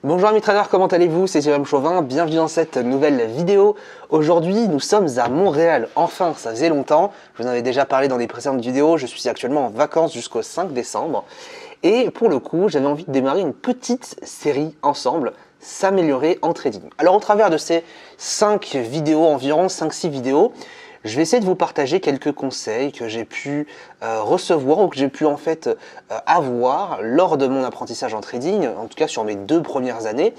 Bonjour amis traders, comment allez-vous? C'est Jérôme Chauvin, bienvenue dans cette nouvelle vidéo. Aujourd'hui, nous sommes à Montréal. Enfin, ça faisait longtemps. Je vous en avais déjà parlé dans des précédentes vidéos. Je suis actuellement en vacances jusqu'au 5 décembre. Et pour le coup, j'avais envie de démarrer une petite série ensemble, s'améliorer en trading. Alors au travers de ces 5 vidéos, environ 5-6 vidéos, je vais essayer de vous partager quelques conseils que j'ai pu recevoir ou que j'ai pu en fait avoir lors de mon apprentissage en trading, en tout cas sur mes 2 premières années,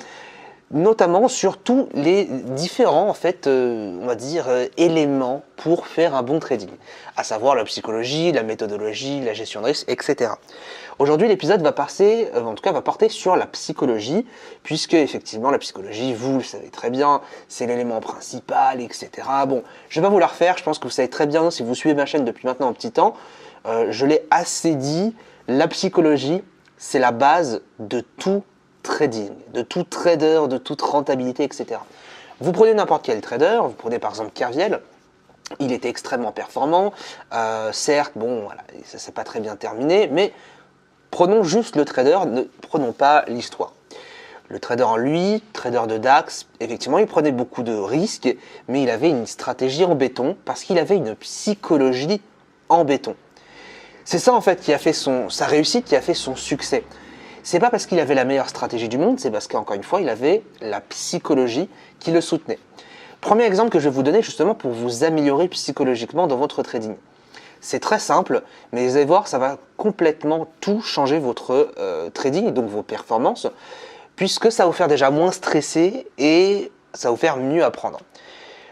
notamment sur tous les différents en fait, on va dire éléments pour faire un bon trading, à savoir la psychologie, la méthodologie, la gestion de risque, etc. Aujourd'hui, l'épisode va porter sur la psychologie, puisque effectivement la psychologie, vous le savez très bien, c'est l'élément principal, etc. Bon, je vais pas vous la refaire, je pense que vous savez très bien, si vous suivez ma chaîne depuis maintenant un petit temps, je l'ai assez dit, la psychologie, c'est la base de tout trading, de tout trader, de toute rentabilité, etc. Vous prenez n'importe quel trader, vous prenez par exemple Kerviel, il était extrêmement performant, certes, bon, voilà, ça s'est pas très bien terminé, mais prenons juste le trader, ne prenons pas l'histoire. Le trader en lui, trader de DAX, effectivement, il prenait beaucoup de risques, mais il avait une stratégie en béton parce qu'il avait une psychologie en béton. C'est ça en fait qui a fait sa réussite, qui a fait son succès. C'est pas parce qu'il avait la meilleure stratégie du monde, c'est parce qu'encore une fois, il avait la psychologie qui le soutenait. Premier exemple que je vais vous donner justement pour vous améliorer psychologiquement dans votre trading. C'est très simple, mais vous allez voir, ça va complètement tout changer votre trading, donc vos performances, puisque ça va vous faire déjà moins stresser et ça va vous faire mieux apprendre.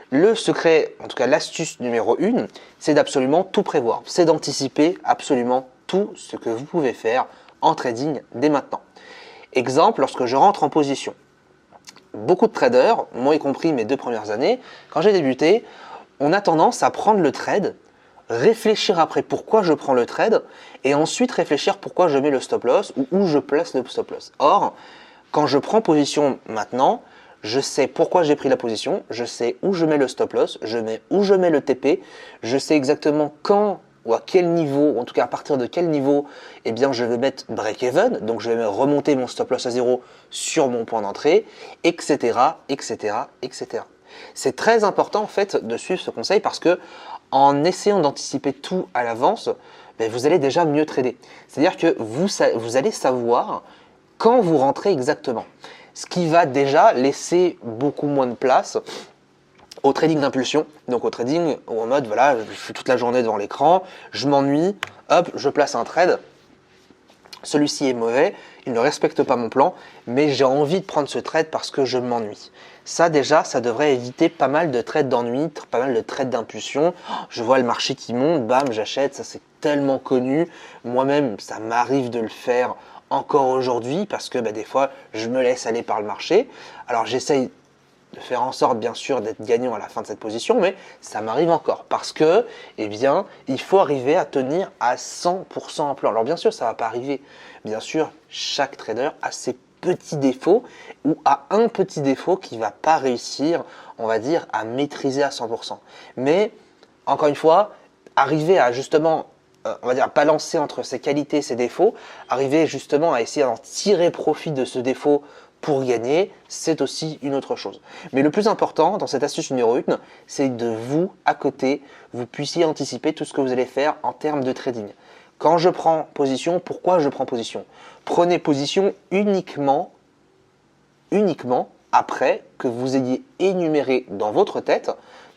Le secret, en tout cas l'astuce numéro 1, c'est d'absolument tout prévoir. C'est d'anticiper absolument tout ce que vous pouvez faire en trading dès maintenant. Exemple, lorsque je rentre en position. Beaucoup de traders, moi y compris mes 2 premières années, quand j'ai débuté, on a tendance à prendre le trade, réfléchir après pourquoi je prends le trade et ensuite réfléchir pourquoi je mets le stop loss ou où je place le stop loss. Or, quand je prends position maintenant, je sais pourquoi j'ai pris la position, je sais où je mets le stop loss, où je mets le TP, je sais exactement quand ou à quel niveau, ou en tout cas à partir de quel niveau, eh bien je vais mettre break-even, donc je vais remonter mon stop loss à 0 sur mon point d'entrée, etc., etc., etc. C'est très important en fait de suivre ce conseil parce que en essayant d'anticiper tout à l'avance, vous allez déjà mieux trader. C'est-à-dire que vous allez savoir quand vous rentrez exactement. Ce qui va déjà laisser beaucoup moins de place au trading d'impulsion, donc au trading en mode voilà, je suis toute la journée devant l'écran, je m'ennuie, hop, je place un trade, celui-ci est mauvais, il ne respecte pas mon plan, mais j'ai envie de prendre ce trade parce que je m'ennuie. Ça déjà, ça devrait éviter pas mal de trades d'ennui, pas mal de trades d'impulsion. Je vois le marché qui monte, bam, j'achète, ça c'est tellement connu. Moi-même, ça m'arrive de le faire encore aujourd'hui parce que des fois, je me laisse aller par le marché. Alors j'essaye de faire en sorte bien sûr d'être gagnant à la fin de cette position, mais ça m'arrive encore parce que, eh bien, il faut arriver à tenir à 100% en plan. Alors bien sûr, ça ne va pas arriver. Bien sûr, chaque trader a ses petits défauts ou a un petit défaut qui ne va pas réussir, on va dire, à maîtriser à 100%. Mais, encore une fois, arriver à justement, on va dire, balancer entre ses qualités et ses défauts, arriver justement à essayer d'en tirer profit de ce défaut pour gagner, c'est aussi une autre chose. Mais le plus important dans cette astuce numéro 1, c'est de vous, à côté, vous puissiez anticiper tout ce que vous allez faire en termes de trading. Quand je prends position, pourquoi je prends position? Prenez position uniquement après que vous ayez énuméré dans votre tête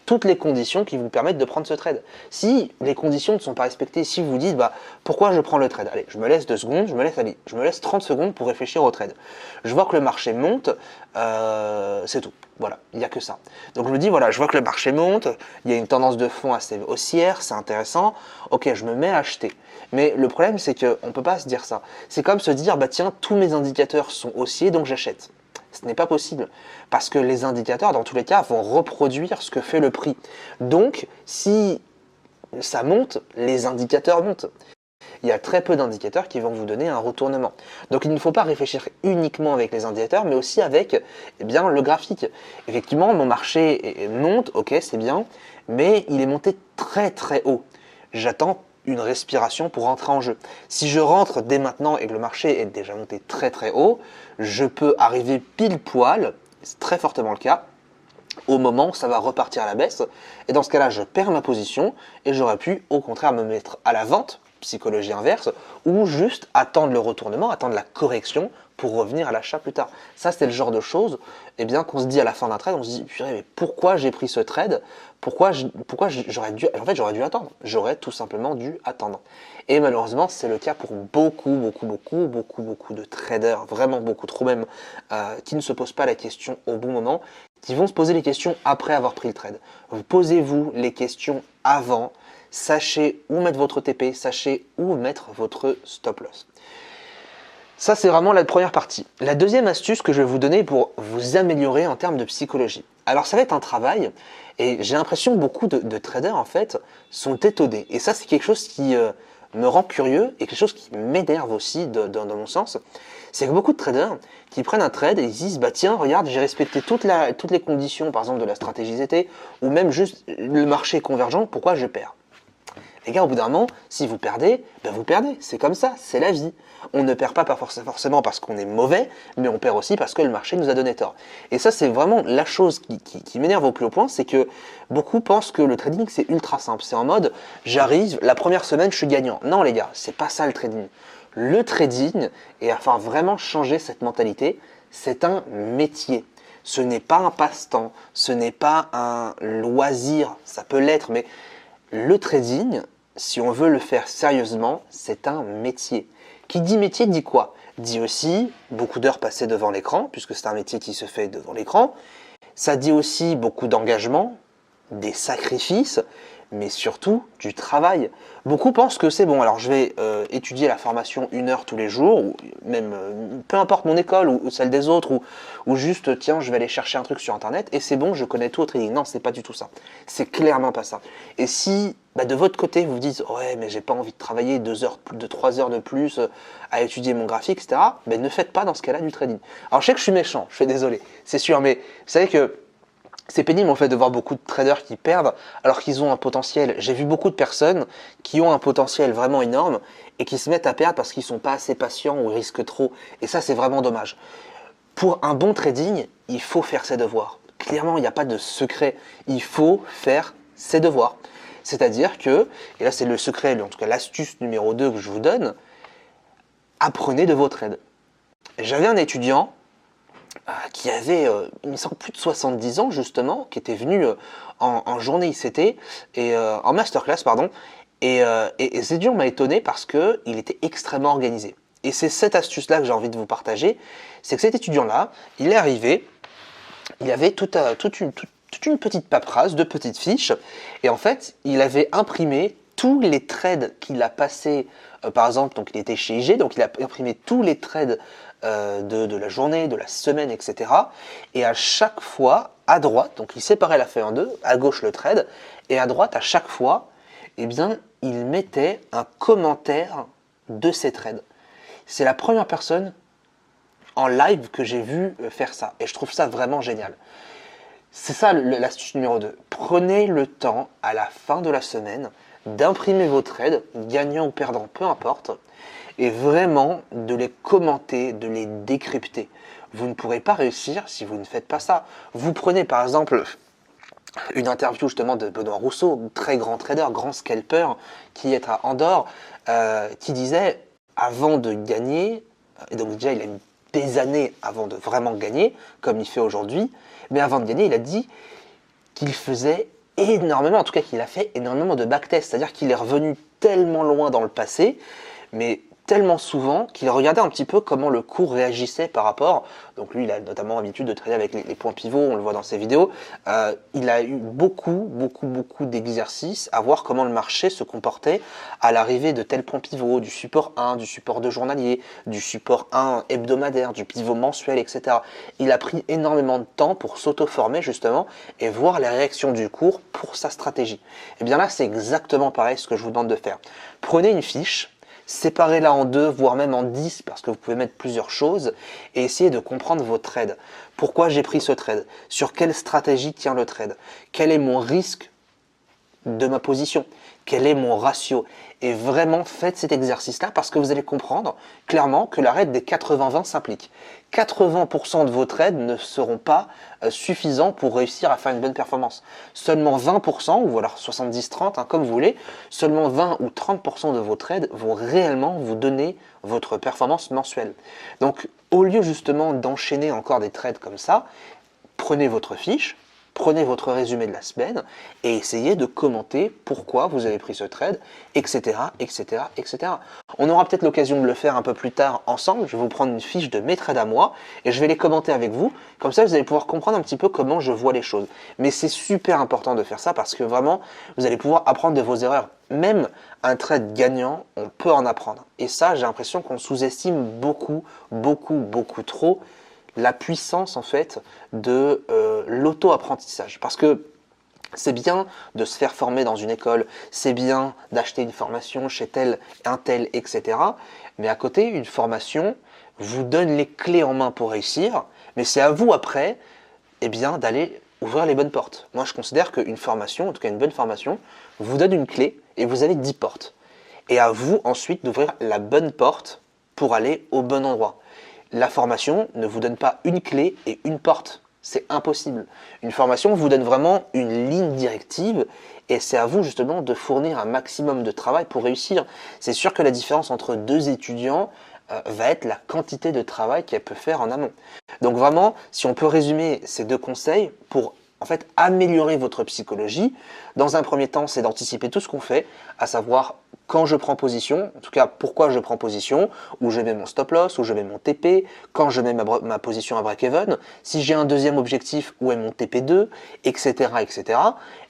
toutes les conditions qui vous permettent de prendre ce trade. Si les conditions ne sont pas respectées, si vous dites pourquoi je prends le trade? Allez, je me laisse 2 secondes, je me laisse 30 secondes pour réfléchir au trade. Je vois que le marché monte, c'est tout. Voilà, il n'y a que ça. Donc je me dis, voilà, je vois que le marché monte, il y a une tendance de fond assez haussière, c'est intéressant, ok, je me mets à acheter. Mais le problème, c'est qu'on ne peut pas se dire ça. C'est comme se dire, tiens, tous mes indicateurs sont haussiers, donc j'achète. Ce n'est pas possible parce que les indicateurs, dans tous les cas, vont reproduire ce que fait le prix. Donc, si ça monte, les indicateurs montent. Il y a très peu d'indicateurs qui vont vous donner un retournement. Donc, il ne faut pas réfléchir uniquement avec les indicateurs, mais aussi avec le graphique. Effectivement, mon marché monte, ok, c'est bien, mais il est monté très très haut. J'attends une respiration pour rentrer en jeu. Si je rentre dès maintenant et que le marché est déjà monté très très haut, je peux arriver pile poil, c'est très fortement le cas, au moment où ça va repartir à la baisse. Et dans ce cas-là, je perds ma position et j'aurais pu au contraire me mettre à la vente, psychologie inverse, ou juste attendre le retournement, attendre la correction pour revenir à l'achat plus tard. Ça, c'est le genre de choses qu'on se dit à la fin d'un trade, on se dit, purée, mais pourquoi j'ai pris ce trade? Pourquoi j'aurais dû, en fait, j'aurais dû attendre. J'aurais tout simplement dû attendre. Et malheureusement, c'est le cas pour beaucoup de traders, vraiment beaucoup trop même, qui ne se posent pas la question au bon moment, qui vont se poser les questions après avoir pris le trade. Posez-vous les questions avant, sachez où mettre votre TP, sachez où mettre votre stop loss. Ça, c'est vraiment la première partie. La deuxième astuce que je vais vous donner pour vous améliorer en termes de psychologie. Alors, ça va être un travail, et j'ai l'impression que beaucoup de traders, en fait, sont étonnés. Et ça, c'est quelque chose qui me rend curieux et quelque chose qui m'énerve aussi dans mon sens. C'est que beaucoup de traders qui prennent un trade et ils disent, bah tiens, regarde, j'ai respecté toutes les conditions, par exemple, de la stratégie ZT, ou même juste le marché est convergent, pourquoi je perds? Les gars, au bout d'un moment, si vous perdez, ben vous perdez. C'est comme ça, c'est la vie. On ne perd pas forcément parce qu'on est mauvais, mais on perd aussi parce que le marché nous a donné tort. Et ça, c'est vraiment la chose qui m'énerve au plus haut point, c'est que beaucoup pensent que le trading, c'est ultra simple. C'est en mode, j'arrive, la première semaine, je suis gagnant. Non, les gars, c'est pas ça le trading. Le trading, et afin vraiment changer cette mentalité, c'est un métier. Ce n'est pas un passe-temps, ce n'est pas un loisir, ça peut l'être, mais le trading, si on veut le faire sérieusement, c'est un métier. Qui dit métier dit quoi? Dit aussi beaucoup d'heures passées devant l'écran, puisque c'est un métier qui se fait devant l'écran. Ça dit aussi beaucoup d'engagement, des sacrifices, mais surtout du travail. Beaucoup pensent que c'est bon, alors je vais étudier la formation 1 heure tous les jours, ou même peu importe mon école ou celle des autres, ou juste tiens, je vais aller chercher un truc sur internet et c'est bon, je connais tout au trading. Non, c'est pas du tout ça. C'est clairement pas ça. Et si de votre côté vous vous dites ouais, mais j'ai pas envie de travailler 2 heures, 3 heures de plus à étudier mon graphique, etc., ne faites pas dans ce cas-là du trading. Alors je sais que je suis méchant, je suis désolé, c'est sûr, mais vous savez que c'est pénible en fait de voir beaucoup de traders qui perdent alors qu'ils ont un potentiel. J'ai vu beaucoup de personnes qui ont un potentiel vraiment énorme et qui se mettent à perdre parce qu'ils ne sont pas assez patients ou risquent trop. Et ça, c'est vraiment dommage. Pour un bon trading, il faut faire ses devoirs. Clairement, il n'y a pas de secret. Il faut faire ses devoirs. C'est-à-dire que, et là c'est le secret, en tout cas l'astuce numéro 2 que je vous donne, apprenez de vos trades. J'avais un étudiant qui avait, il me semble, plus de 70 ans justement, qui était venu en journée ICT, et en masterclass, pardon, et cet étudiant m'a étonné parce qu'il était extrêmement organisé. Et c'est cette astuce-là que j'ai envie de vous partager, c'est que cet étudiant-là, il est arrivé, il avait toute une petite paperasse, de petites fiches, et en fait, il avait imprimé tous les trades qu'il a passés, par exemple, donc il était chez IG, donc il a imprimé tous les trades de la journée, de la semaine, etc. Et à chaque fois, à droite, donc il séparait la feuille en deux, à gauche le trade, et à droite, à chaque fois, il mettait un commentaire de ces trades. C'est la première personne en live que j'ai vu faire ça, et je trouve ça vraiment génial. C'est ça l'astuce numéro 2. Prenez le temps à la fin de la semaine d'imprimer vos trades, gagnants ou perdants, peu importe, et vraiment de les commenter, de les décrypter. Vous ne pourrez pas réussir si vous ne faites pas ça. Vous prenez par exemple une interview justement de Benoît Rousseau, très grand trader, grand scalper, qui est à Andorre, qui disait avant de gagner, et donc déjà il a mis des années avant de vraiment gagner, comme il fait aujourd'hui, mais avant de gagner, il a dit qu'il faisait énormément, en tout cas qu'il a fait énormément de backtest, c'est-à-dire qu'il est revenu tellement loin dans le passé, mais tellement souvent qu'il regardait un petit peu comment le cours réagissait par rapport. Donc lui, il a notamment l'habitude de trader avec les points pivots, on le voit dans ses vidéos. Il a eu beaucoup d'exercices à voir comment le marché se comportait à l'arrivée de tels points pivots, du support 1, du support 2 journalier, du support 1 hebdomadaire, du pivot mensuel, etc. Il a pris énormément de temps pour s'auto-former justement et voir les réactions du cours pour sa stratégie. Et bien là, c'est exactement pareil ce que je vous demande de faire. Prenez une fiche, séparez-la en 2, voire même en 10, parce que vous pouvez mettre plusieurs choses, et essayez de comprendre vos trades. Pourquoi j'ai pris ce trade? Sur quelle stratégie tient le trade? Quel est mon risque de ma position? Quel est mon ratio? Et vraiment, faites cet exercice-là parce que vous allez comprendre clairement que la règle des 80-20 s'implique. 80% de vos trades ne seront pas suffisants pour réussir à faire une bonne performance. Seulement 20%, ou alors 70-30, comme vous voulez, seulement 20 ou 30% de vos trades vont réellement vous donner votre performance mensuelle. Donc, au lieu justement d'enchaîner encore des trades comme ça, prenez votre fiche, prenez votre résumé de la semaine et essayez de commenter pourquoi vous avez pris ce trade, etc., etc., etc. On aura peut-être l'occasion de le faire un peu plus tard ensemble. Je vais vous prendre une fiche de mes trades à moi et je vais les commenter avec vous. Comme ça, vous allez pouvoir comprendre un petit peu comment je vois les choses. Mais c'est super important de faire ça parce que vraiment, vous allez pouvoir apprendre de vos erreurs. Même un trade gagnant, on peut en apprendre. Et ça, j'ai l'impression qu'on sous-estime beaucoup, beaucoup, beaucoup trop la puissance en fait de l'auto-apprentissage. Parce que c'est bien de se faire former dans une école, c'est bien d'acheter une formation chez tel, un tel, etc. Mais à côté, une formation vous donne les clés en main pour réussir, mais c'est à vous après d'aller ouvrir les bonnes portes. Moi, je considère qu'une formation, en tout cas une bonne formation, vous donne une clé et vous avez 10 portes. Et à vous ensuite d'ouvrir la bonne porte pour aller au bon endroit. La formation ne vous donne pas une clé et une porte. C'est impossible. Une formation vous donne vraiment une ligne directive et c'est à vous justement de fournir un maximum de travail pour réussir. C'est sûr que la différence entre deux étudiants va être la quantité de travail qu'elle peut faire en amont. Donc vraiment, si on peut résumer ces deux conseils pour en fait améliorer votre psychologie, dans un premier temps, c'est d'anticiper tout ce qu'on fait, à savoir quand je prends position, en tout cas pourquoi je prends position, où je mets mon stop loss, où je mets mon TP, quand je mets ma position à break-even, si j'ai un deuxième objectif, où est mon TP2, etc., etc.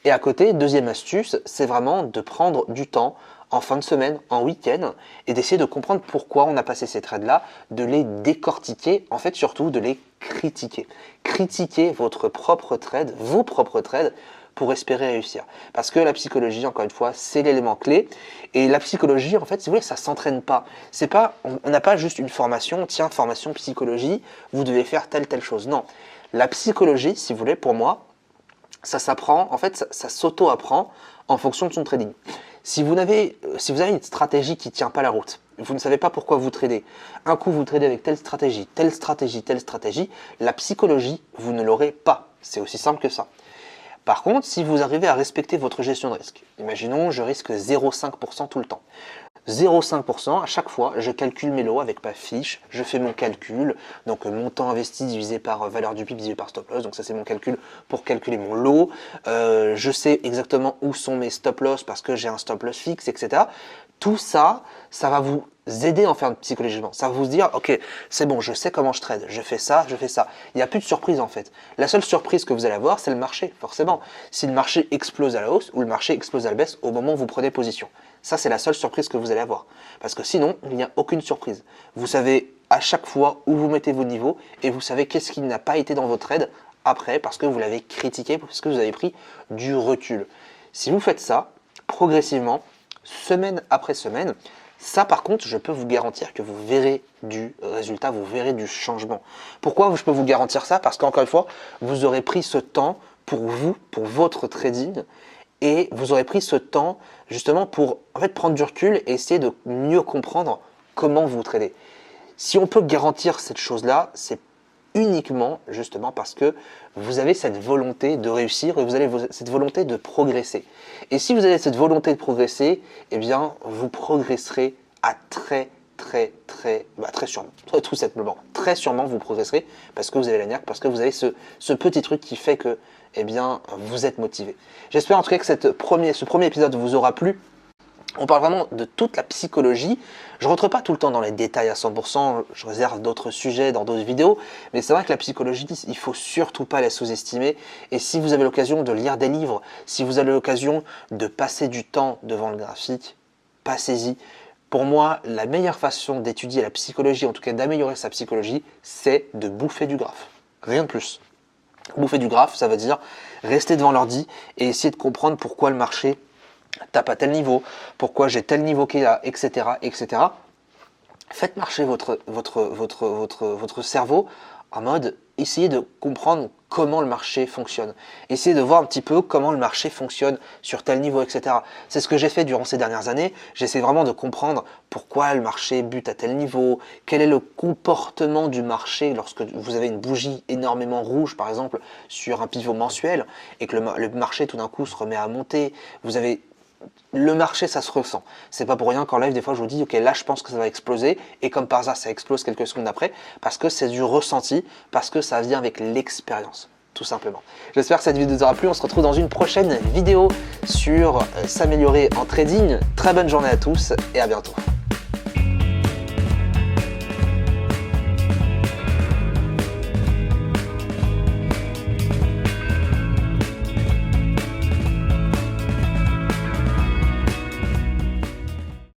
Et à côté, deuxième astuce, c'est vraiment de prendre du temps en fin de semaine, en week-end, et d'essayer de comprendre pourquoi on a passé ces trades-là, de les décortiquer, en fait surtout de les critiquer. Critiquer votre propre trade, vos propres trades, pour espérer réussir. Parce que la psychologie, encore une fois, c'est l'élément clé. Et la psychologie, en fait, si vous voulez, ça s'entraîne pas. C'est pas, on n'a pas juste une formation, tiens, formation psychologie, vous devez faire telle chose. Non. La psychologie, si vous voulez, pour moi, ça s'apprend, en fait, ça s'auto-apprend en fonction de son trading. Si vous avez une stratégie qui ne tient pas la route, vous ne savez pas pourquoi vous tradez, un coup vous tradez avec telle stratégie, telle stratégie, telle stratégie, la psychologie, vous ne l'aurez pas. C'est aussi simple que ça. Par contre, si vous arrivez à respecter votre gestion de risque, imaginons je risque 0,5% tout le temps. 0,5%, à chaque fois, je calcule mes lots avec ma fiche, je fais mon calcul, donc montant investi divisé par valeur du PIB divisé par stop loss, donc ça c'est mon calcul pour calculer mon lot. Je sais exactement où sont mes stop loss parce que j'ai un stop loss fixe, etc. Tout ça, ça va vous aider en faire psychologiquement. Ça va vous dire, ok, c'est bon, je sais comment je trade, je fais ça, je fais ça. Il n'y a plus de surprise en fait. La seule surprise que vous allez avoir, c'est le marché, forcément. Si le marché explose à la hausse ou le marché explose à la baisse au moment où vous prenez position. Ça, c'est la seule surprise que vous allez avoir. Parce que sinon, il n'y a aucune surprise. Vous savez à chaque fois où vous mettez vos niveaux et vous savez qu'est-ce qui n'a pas été dans votre trade après parce que vous l'avez critiqué, parce que vous avez pris du recul. Si vous faites ça, progressivement, semaine après semaine, ça par contre, je peux vous garantir que vous verrez du résultat, vous verrez du changement. Pourquoi je peux vous garantir ça? Parce qu'encore une fois, vous aurez pris ce temps pour vous, pour votre trading, et vous aurez pris ce temps justement pour en fait prendre du recul et essayer de mieux comprendre comment vous tradez. Si on peut garantir cette chose-là, c'est uniquement justement parce que vous avez cette volonté de réussir et vous avez cette volonté de progresser. Et si vous avez cette volonté de progresser, eh bien vous progresserez à très sûrement. Tout simplement, très sûrement vous progresserez parce que vous avez la niaque, parce que vous avez ce petit truc qui fait que eh bien, vous êtes motivé. J'espère en tout cas que ce premier épisode vous aura plu. On parle vraiment de toute la psychologie. Je ne rentre pas tout le temps dans les détails à 100%, je réserve d'autres sujets dans d'autres vidéos, mais c'est vrai que la psychologie, il ne faut surtout pas la sous-estimer. Et si vous avez l'occasion de lire des livres, si vous avez l'occasion de passer du temps devant le graphique, passez-y. Pour moi, la meilleure façon d'étudier la psychologie, en tout cas d'améliorer sa psychologie, c'est de bouffer du graphe. Rien de plus. Bouffer du graphe, ça veut dire rester devant l'ordi et essayer de comprendre pourquoi le marché tape à tel niveau, pourquoi j'ai tel niveau qu'il y a, etc., etc. Faites marcher votre cerveau en mode essayer de comprendre comment le marché fonctionne. Essayer de voir un petit peu comment le marché fonctionne sur tel niveau, etc. C'est ce que j'ai fait durant ces dernières années. J'essaie vraiment de comprendre pourquoi le marché bute à tel niveau, quel est le comportement du marché lorsque vous avez une bougie énormément rouge, par exemple, sur un pivot mensuel, et que le marché tout d'un coup se remet à monter. Vous avez le marché, ça se ressent. C'est pas pour rien qu'en live, des fois, je vous dis, ok, là, je pense que ça va exploser. Et comme par hasard, ça explose quelques secondes après. Parce que c'est du ressenti. Parce que ça vient avec l'expérience. Tout simplement. J'espère que cette vidéo vous aura plu. On se retrouve dans une prochaine vidéo sur s'améliorer en trading. Très bonne journée à tous et à bientôt.